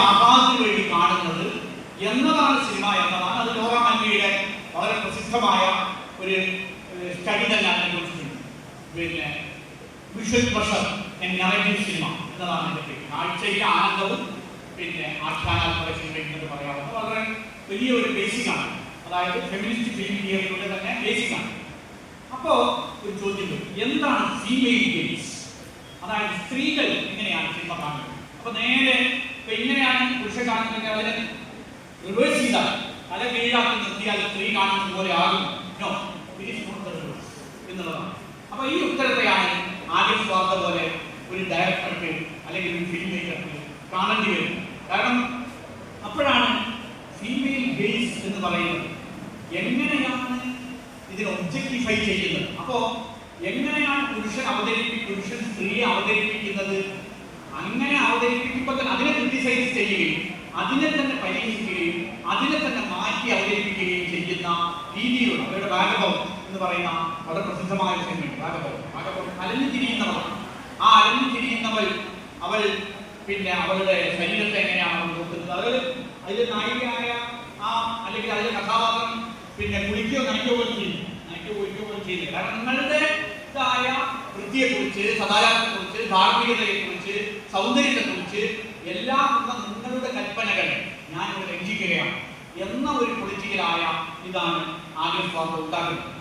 ആഭാസത്തിന് വേണ്ടി കാണുന്നത് എന്നതാണ് സിനിമ എന്നതാണ്. അത് ലോറ മൻവിയുടെ വളരെ പ്രസിദ്ധമായ ഒരു സ്റ്റഡി തന്നെ അതിനെക്കുറിച്ചിട്ടുണ്ട്. പിന്നെ visual pressure and narrative cinema എന്നതാണ് എൻ്റെ പേര്. കാഴ്ചയിലെ ആനന്ദവും പിന്നെ ആഖ്യാനാത്മക സിനിമ എന്ന് പറയാവുന്നത് വളരെ വലിയ ഒരു ബേസിക്കാണ്. അതായത് ഫെമിനിസ്റ്റ് ഫിലിം തിയറിയുടെ തന്നെ ബേസിക്കാണ്. അപ്പോൾ ഒരു ചോദ്യം വരും, എന്താണ് ഫീമെയിൽ ഗെയിംസ്? അതായത് സ്ത്രീകൾ എങ്ങനെയാണ് സിനിമ കാണുന്നത്? അപ്പൊ നേരെ ഇപ്പൊ ഇങ്ങനെയാണ് പുരുഷൻ കാണുന്നതെങ്കിൽ അതിനെ റിവേഴ്സ് ചെയ്താൽ തല കീഴാക്കി നിർത്തിയാൽ സ്ത്രീ കാണുന്നത് പോലെ ആകും എന്നുള്ളതാണ്. അപ്പൊ ഈ ഉത്തരത്തെയാണ് ആദ്യ സ്വാർത്ഥ പോലെ ഒരു ഡയറക്ടർക്ക് അല്ലെങ്കിൽ ഒരു ഫിലിം മേക്കർക്ക് കാണേണ്ടി വരും. കാരണം അപ്പോഴാണ് ഫീമെയിൽ ഗെയിംസ് എന്ന് പറയുന്നത് എങ്ങനെയാണ് ഇതിനെ ഒബ്ജക്ടിഫൈ ചെയ്യുന്നത്. അപ്പോ എങ്ങനെയാണ് പുരുഷൻ സ്ത്രീയെ അവതരിപ്പിക്കുന്നത്? അങ്ങനെ അവതരിപ്പിക്കുമ്പോൾ തന്നെ അതിനെ ക്രിട്ടിസൈസ് ചെയ്യുകയും അതിനെ തന്നെ പരിഹരിക്കുകയും അതിനെ തന്നെ മാറ്റി അവതരിപ്പിക്കുകയും ചെയ്യുന്ന രീതിയിലുള്ള അവരുടെ ഭാഗവം എന്ന് പറയുന്ന വളരെ പ്രസിദ്ധമായ ഒരു സിനിമയുണ്ട്. ഭാഗവം അലഞ്ഞു തിരിയുന്നവളാണ്. ആ അലഞ്ഞു തിരിയുന്നവൾ അവൾ പിന്നെ അവളുടെ ശരീരത്തെ എങ്ങനെയാണ് അവൾ നോക്കുന്നത്? അതിൽ നായികയായ അല്ലെങ്കിൽ അതിലെ കഥാപാത്രം പിന്നെ കുളിക്കുകയോ നനയ്ക്കോ പോലും ചെയ്യില്ല. കാരണം നിങ്ങളുടേതായ വൃത്തിയെക്കുറിച്ച്, സദാചാരത്തെക്കുറിച്ച്, ധാർമ്മികതയെക്കുറിച്ച്, സൗന്ദര്യത്തെക്കുറിച്ച് എല്ലാം ഉള്ള നിങ്ങളുടെ കൽപ്പനകളെ ഞാനിവിടെ ലംഘിക്കുകയാണ് എന്ന ഒരു പൊളിറ്റിക്കലായ ഇതാണ് ആദ്യ സ്വാർത്ഥം ഉണ്ടാക്കുന്നത്.